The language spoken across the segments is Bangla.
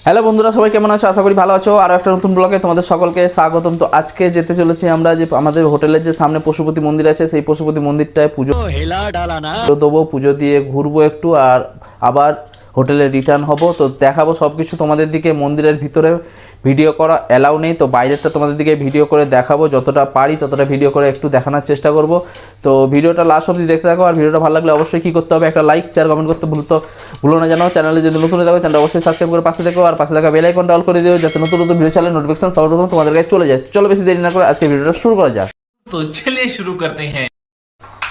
হ্যালো বন্ধুরা, সবাই কেমন আছো? আশা করি ভালো আছো। আর একটা নতুন ব্লগে তোমাদের সকলকে স্বাগতম। তো আজকে যেতে চলেছি আমরা যে আমাদের হোটেলের যে সামনে পশুপতি মন্দির আছে, সেই পশুপতি মন্দিরটায় পুজো দেবো, পুজো দিয়ে ঘুরবো একটু, আর আবার হোটেলে রিটার্ন হব। তো দেখাবো সব কিছু তোমাদের দিকে। মন্দিরের ভিতরে ভিডিও করা অ্যালাউ নেই, তো বাইরেরটা তোমাদের দিকে ভিডিও করে দেখাবো, যতটা পারি ততটা ভিডিও করে একটু দেখানোর চেষ্টা করব। তো ভিডিওটা লাস্ট অবধি দেখতে থাকো। আর ভিডিওটা ভালো লাগলে অবশ্যই কী করতে হবে, একটা লাইক শেয়ার কমেন্ট করতে ভুলো না। জানাও চ্যানেলে যদি নতুন দেখো চ্যানেলটা অবশ্যই সাবস্ক্রাইব করে পাশে দেখো, আর পাশে থাকা বেল আইকনটা অল করে দিও, যাতে নতুন নতুন ভিডিও চ্যানেল নোটিফিকেশন সর্বপ্রথম তোমাদের কাছে চলে যায়। চলো বেশি দেরি না করে আজকে ভিডিওটা শুরু করা যাক। তো চলিए শুরু করতে हैं।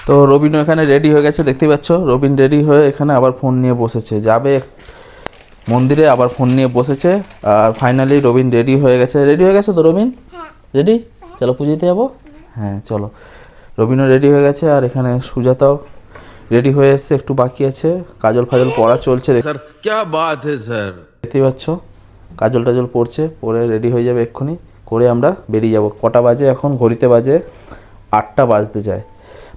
তো রবিনও এখানে রেডি হয়ে গেছে, দেখতে পাচ্ছ। রবিন রেডি হয়ে এখানে আবার ফোন নিয়ে বসেছে, যাবে মন্দিরে, আবার ফোন নিয়ে বসেছে। আর ফাইনালি রবিন রেডি হয়ে গেছে। রেডি হয়ে গেছে তো রবিন? রেডি? চলো পুজো দিতে যাবো। হ্যাঁ চলো। রবিনও রেডি হয়ে গেছে, আর এখানে সুজাতাও রেডি হয়ে এসছে, একটু বাকি আছে। কাজল ফাজল পড়া চলছে, सर क्या बात है सर। দেখতেই পাচ্ছ। কাজল টাজল পড়ছে, পরে রেডি হয়ে যাবে এক্ষুনি, করে আমরা বেরিয়ে যাব। কটা বাজে এখন? ঘড়িতে বাজে 8টা বাজতে যায়,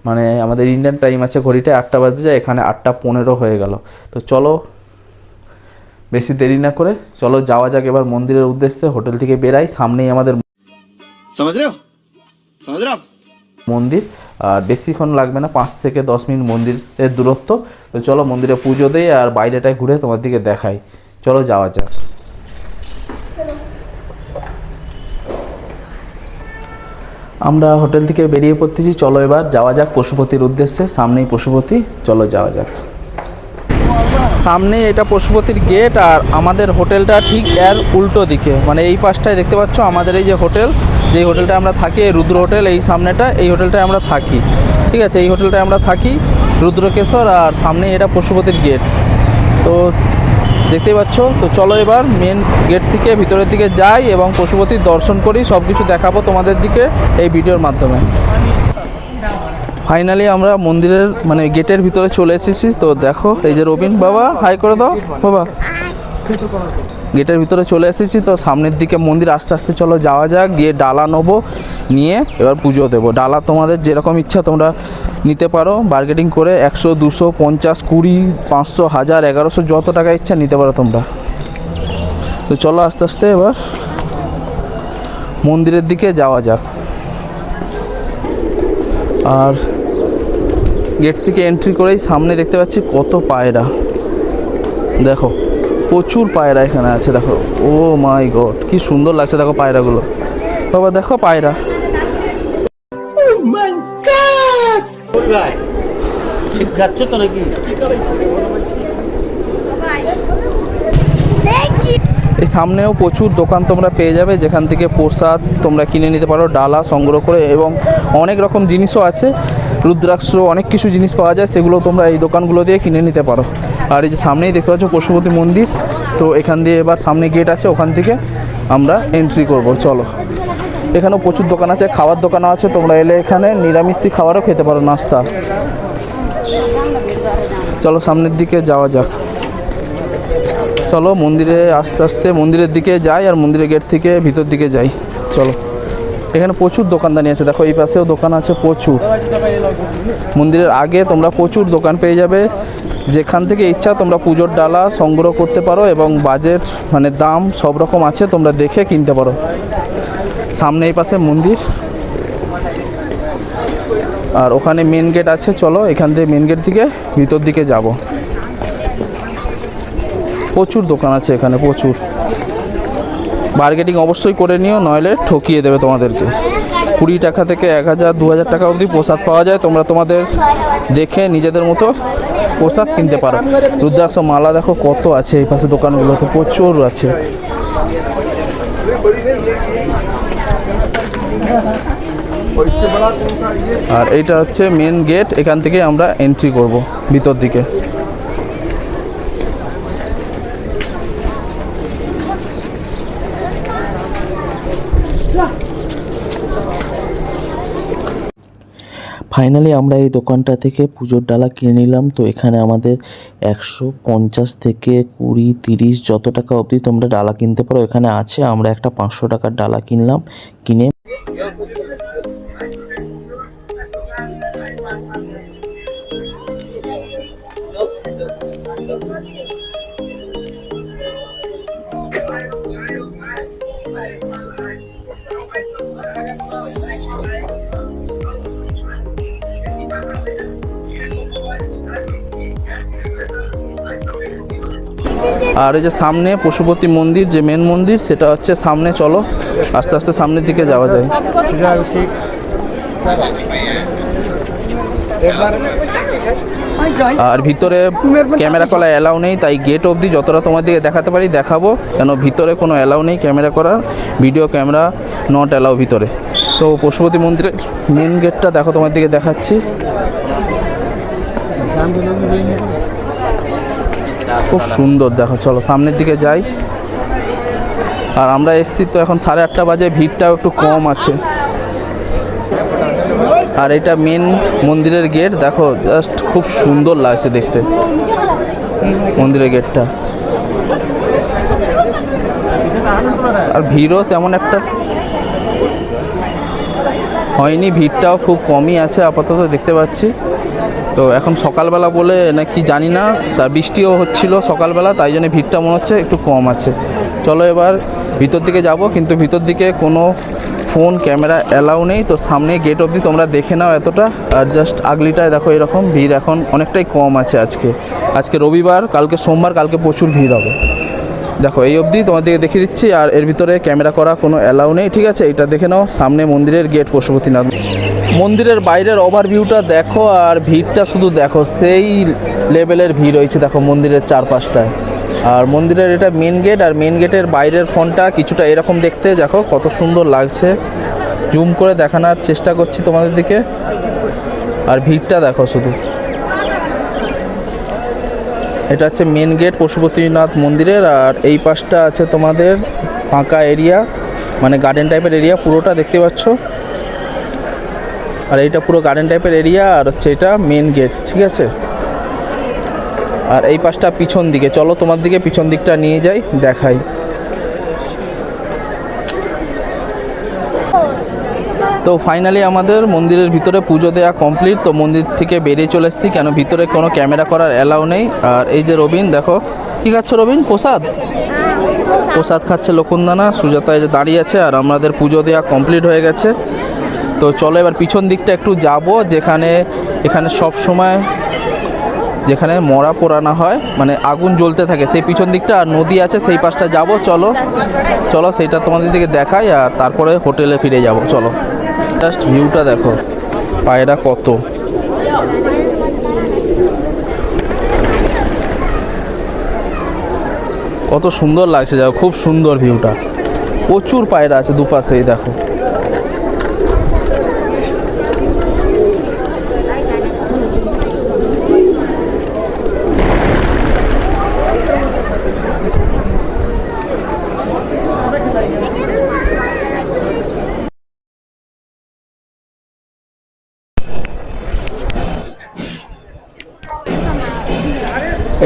মানে আমাদের ইন্ডিয়ান টাইম আছে ঘড়িতে 8টা বাজতে যায়, এখানে 8টা 15 হয়ে গেল। তো চলো বেশি দেরি না করে চলো যাওয়া যাক এবার মন্দিরের উদ্দেশ্যে। হোটেল থেকে বেরাই, সামনেই আমাদের समझ रहे हो आप? মন্দির। আর বেশিক্ষণ লাগবে না, 5 থেকে 10 মিনিট মন্দিরের দূরত্ব। তো চলো মন্দিরে পুজো দেই, আর বাইরেটায় ঘুরে তোমার দিকে দেখাই। চলো যাওয়া যাক। আমরা হোটেল থেকে বেরিয়ে পড়তেছি, চলো এবার যাওয়া যাক পশুপতির উদ্দেশ্যে। সামনেই পশুপতি, চলো যাওয়া যাক। সামনে এটা পশুপতির গেট, আর আমাদের হোটেলটা ঠিক এর উল্টো দিকে, মানে এই পাশটায় দেখতে পাচ্ছ আমাদের এই যে হোটেল, যেই হোটেলটা আমরা থাকি, রুদ্র হোটেল, এই সামনেটা এই হোটেলটায় আমরা থাকি। ঠিক আছে, এই হোটেলটায় আমরা থাকি, রুদ্রকেশ্বর। আর সামনে এটা পশুপতির গেট, তো দেখতেই পাচ্ছ। তো চলো এবার মেন গেট থেকে ভিতরের দিকে যাই এবং পশুপতির দর্শন করি। সব কিছু দেখাবো তোমাদের দিকে এই ভিডিওর মাধ্যমে। ফাইনালি আমরা মন্দিরের মানে গেটের ভিতরে চলে এসেছি। তো দেখো এই যে রবিন, বাবা হাই করে দাও বাবা। গেটের ভিতরে চলে এসেছি, তো সামনের দিকে মন্দির। আস্তে আস্তে চলো যাওয়া যাক, গিয়ে ডালা নেবো, নিয়ে এবার পুজো দেবো। ডালা তোমাদের যেরকম ইচ্ছা তোমরা নিতে পারো, বার্গেটিং করে 100, 200, 50, 20, 500, 1000, 1100 যত টাকা ইচ্ছা নিতে পারো তোমরা। তো চলো আস্তে আস্তে এবার মন্দিরের দিকে যাওয়া যাক। আর গেট থেকে এন্ট্রি করেই সামনে দেখতে পাচ্ছি কত পায়রা, দেখো প্রচুর পায়রা এখানে আছে। দেখো, ও মাই গড, কি সুন্দর লাগছে দেখো পায়রাগুলো। বাবা দেখো পায়রা। যাচ্ছ তো নাকি? এই সামনেও প্রচুর দোকান তোমরা পেয়ে যাবে, যেখান থেকে প্রসাদ তোমরা কিনে নিতে পারো, ডালা সংগ্রহ করে, এবং অনেক রকম জিনিসও আছে, রুদ্রাক্ষ, অনেক কিছু জিনিস পাওয়া যায়, সেগুলো তোমরা এই দোকানগুলো দিয়ে কিনে নিতে পারো। আর এই যে সামনেই দেখতে পাচ্ছ পশুপতি মন্দির, তো এখান দিয়ে এবার সামনে গেট আছে, ওখান থেকে আমরা এন্ট্রি করব। চলো, এখানেও প্রচুর দোকান আছে, খাওয়ার দোকানও আছে, তোমরা এলে এখানে নিরামিষি খাবারও খেতে পারো, নাস্তা। চলো সামনের দিকে যাওয়া যাক। চলো মন্দিরে আস্তে আস্তে মন্দিরের দিকে যাই, আর মন্দিরের গেট থেকে ভিতর দিকে যাই। চলো, এখানে প্রচুর দোকানদানি আছে, দেখো এই পাশেও দোকান আছে প্রচুর। মন্দিরের আগে তোমরা প্রচুর দোকান পেয়ে যাবে, যেখান থেকে ইচ্ছা তোমরা পুজোর ডালা সংগ্রহ করতে পারো, এবং বাজেট মানে দাম সব রকম আছে, তোমরা দেখে কিনতে পারো। সামনে এই পাশে মন্দির, আর ওখানে মেন গেট আছে। চলো এখান থেকে মেন গেট থেকে ভিতর দিকে যাব। প্রচুর দোকান আছে এখানে, প্রচুর। বার্গেটিং অবশ্যই করে নিও, নইলে ঠকিয়ে দেবে তোমাদেরকে। 20 টাকা থেকে 1000, 2000 টাকা অবধি প্রসাদ পাওয়া যায়, তোমরা তোমাদের দেখে নিজেদের মতো প্রসাদ কিনতে পারো। রুদ্রাক্ষ মালা দেখো কত আছে এই পাশে দোকানগুলোতে, প্রচুর আছে। আর এইটা হচ্ছে মেন গেট, এখান থেকে আমরা এন্ট্রি করব ভিতর দিকে। ফাইনালি আমরা এই দোকানটা থেকে পুজোর ডালা কিনে নিলাম। তো এখানে আমাদের 150 থেকে 20, 30 যত টাকা অবধি তোমরা ডালা কিনতে পারো এখানে আছে। আমরা একটা 500 টাকার ডালা কিনলাম, কিনে আর এই যে সামনে পশুপতি মন্দির, যে মেন মন্দির, সেটা হচ্ছে সামনে। চলো আস্তে আস্তে সামনের দিকে যাওয়া যায়। আর ভিতরে ক্যামেরা করা অ্যালাউ নেই, তাই গেট অবধি যতটা তোমার দিকে দেখাতে পারি দেখাবো, কেন ভিতরে কোনো অ্যালাউ নেই ক্যামেরা করার, ভিডিও ক্যামেরা নট অ্যালাউ ভিতরে। তো পশুপতি মন্দিরের মেন গেটটা দেখো, তোমার দিকে দেখাচ্ছি। খুব সুন্দর দেখো। চলো সামনের দিকে যাই। আর আমরা এসছি তো এখন 8:30 বাজে, ভিড়টাও একটু কম আছে। আর এটা মেন মন্দিরের গেট দেখো, জাস্ট খুব সুন্দর লাগছে দেখতে মন্দিরের গেটটা। আর ভিড়ও তেমন একটা হয়নি, ভিড়টাও খুব কমই আছে আপাতত দেখতে পাচ্ছি। তো এখন সকালবেলা বলে নাকি জানি না, তার বৃষ্টিও হচ্ছিল সকালবেলা, তাই জন্য ভিড়টা মনে হচ্ছে একটু কম আছে। চলো এবার ভিতর দিকে যাব, কিন্তু ভিতর দিকে কোনো ফোন ক্যামেরা অ্যালাউ নেই। তো সামনে গেট অবধি তোমরা দেখে নাও এতটা। আর জাস্ট আগলিটায় দেখো এরকম ভিড় এখন অনেকটাই কম আছে আজকে রবিবার, কালকে সোমবার, কালকে প্রচুর ভিড় হবে। দেখো এই অবধি তোমাদেরকে দেখিয়ে দিচ্ছি। আর এর ভিতরে ক্যামেরা করা কোনো অ্যালাউ নেই, ঠিক আছে? এটা দেখে নাও, সামনে মন্দিরের গেট পশুপতিনাথ মন্দিরের বাইরের ওভারভিউটা দেখো। আর ভিড়টা শুধু দেখো, সেই লেভেলের ভিড় হয়েছে দেখো মন্দিরের চারপাশটায়। আর মন্দিরের এটা মেন গেট, আর মেন গেটের বাইরের ফোনটা কিছুটা এরকম দেখতে, দেখো কত সুন্দর লাগছে। জুম করে দেখানোর চেষ্টা করছি তোমাদের দিকে। আর ভিড়টা দেখো শুধু। এটা হচ্ছে মেন গেট পশুপতিনাথ মন্দিরের। আর এই পাশটা আছে তোমাদের ফাঁকা এরিয়া, মানে গার্ডেন টাইপের এরিয়া পুরোটা দেখতে পাচ্ছ। আর এইটা পুরো গার্ডেন টাইপের এরিয়া। আর হচ্ছে এটা মেন গেট, ঠিক আছে? আর এই পাশটা পিছন দিকে। চলো তোমার দিকে পিছন দিকটা নিয়ে যাই, দেখাই। তো ফাইনালি আমাদের মন্দিরের ভিতরে পুজো দেওয়া কমপ্লিট। তো মন্দির থেকে বেরিয়ে চলে এসেছি, কেন ভিতরে কোনো ক্যামেরা করার অ্যালাউ নেই। আর এই যে রবিন, দেখো কী খাচ্ছ রবিন? প্রসাদ খাচ্ছে লক্ষণদানা। সুজাতা এই যে দাঁড়িয়ে আছে। আর আমাদের পুজো দেওয়া কমপ্লিট হয়ে গেছে। তো চলো এবার পিছন দিকটা একটু যাব, এখানে সব সময় যেখানে মরা পোড়ানো হয়, মানে আগুন জ্বলতে থাকে, সেই পিছন দিকটা। আর নদী আছে সেই পাশটা যাব। চলো সেইটা তোমাদের দিকে দেখাই, আর তারপরে হোটেলে ফিরে যাব। চলো জাস্ট ভিউটা দেখো, পায়রা কত সুন্দর লাগছে, দেখো খুব সুন্দর ভিউটা। প্রচুর পায়রা আছে দুপাশেই দেখো।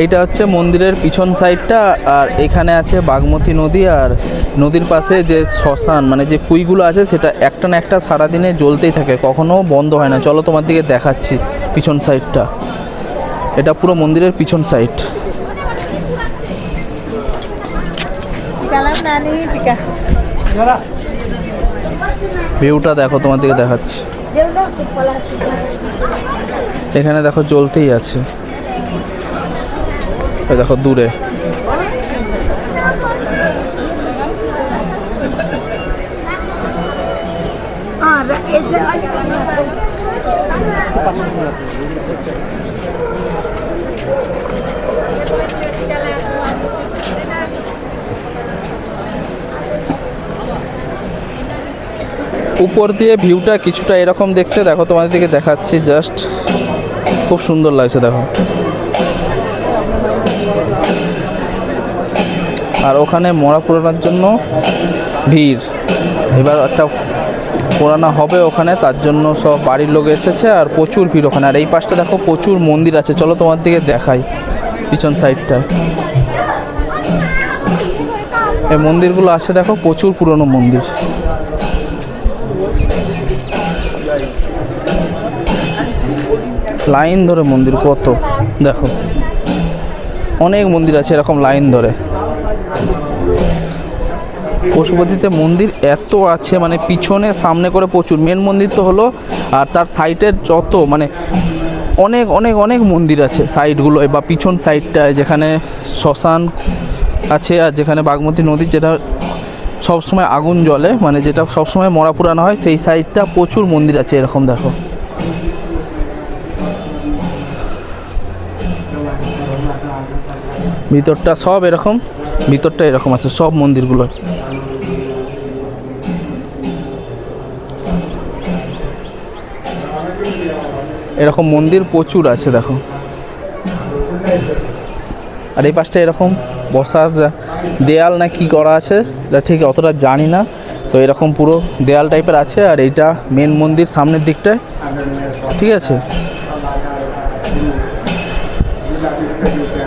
এইটা হচ্ছে মন্দিরের পিছন সাইডটা। আর এখানে আছে বাগমতী নদী। আর নদীর পাশে যে শ্মশান, মানে যে কুইগুলো আছে, সেটা একটা না একটা সারাদিনে জ্বলতেই থাকে, কখনো বন্ধ হয় না। চলো তোমার দিকে দেখাচ্ছি পিছন সাইডটা। এটা পুরো মন্দিরের পিছন সাইড। ভিউটা দেখো, তোমার দিকে দেখাচ্ছি। এখানে দেখো জ্বলতেই আছে, দেখো দূরে। উপর দিয়ে ভিউটা কিছুটা এরকম দেখতে, দেখো তোমাদের দিকে দেখাচ্ছি। জাস্ট খুব সুন্দর লাগছে দেখো। আর ওখানে মরা পোড়ানোর জন্য ভিড়, এবার একটা পোড়ানো হবে ওখানে, তার জন্য সব বাড়ির লোক এসেছে। আর প্রচুর ভিড় ওখানে। আর এই পাশটা দেখো প্রচুর মন্দির আছে। চলো তোমার দিকে দেখাই পিছন সাইডটা। এই মন্দিরগুলো আছে দেখো, প্রচুর পুরনো মন্দির। লাইন ধরে মন্দির কত, দেখো অনেক মন্দির আছে এরকম লাইন ধরে। পশুপতিতে মন্দির এত আছে, মানে পিছনে সামনে করে প্রচুর। মেন মন্দির তো হলো, আর তার সাইডের যত মানে অনেক অনেক অনেক মন্দির আছে সাইডগুলোয় বা পিছন সাইডটায়, যেখানে শ্মশান আছে আর যেখানে বাগমতী নদীর যেটা সবসময় আগুন জ্বলে, মানে যেটা সবসময় মরা পুরানো হয়, সেই সাইডটা প্রচুর মন্দির আছে। এরকম দেখো, ভিতরটা সব এরকম, ভিতরটা এরকম আছে সব মন্দিরগুলো। এরকম মন্দির প্রচুর আছে দেখো। আর এই পাশটা এরকম বসার দেয়াল না কি করা আছে, এটা ঠিক অতটা জানি না। তো এরকম পুরো দেয়াল টাইপের আছে। আর এইটা মেন মন্দির সামনের দিকটায়, ঠিক আছে।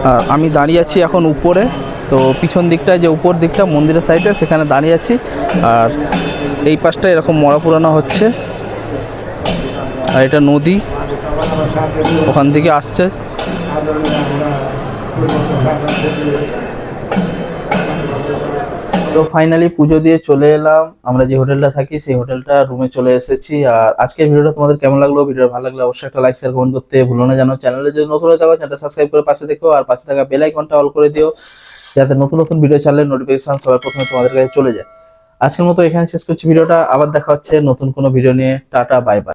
আর আমি দাঁড়িয়ে আছি এখন উপরে, তো পিছন দিকটায় যে উপর দিকটা মন্দিরের সাইডে, সেখানে দাঁড়িয়ে আছি। আর এই পাশটা এরকম মরা পুরানো হচ্ছে। আর এটা নদী, ওখান থেকে আসছে। তো ফাইনালি পুজো দিয়ে চলে এলাম। আমরা যে হোটেলটা থাকি সেই হোটেলটা রুমে চলে এসেছি। আর আজকের ভিডিওটা তোমাদের কেমন লাগলো? ভিডিও ভালো লাগলে অবশ্যই একটা লাইক শেয়ার কমেন্ট করতে ভুলো না। জানো চ্যানেলে যদি নতুন হয়ে থাকো চ্যানেলটা সাবস্ক্রাইব করে পাশে দেখো, আর পাশে থাকা বেল আইকনটা অল করে দিও, যাতে নতুন নতুন ভিডিও ছাড়লে নোটিফিকেশন সবার প্রথমে তোমাদের কাছে চলে যায়। আজকের মতো এখানে শেষ করছি ভিডিওটা। আবার দেখা হচ্ছে নতুন কোনো ভিডিও নিয়ে। Tata, bye bye.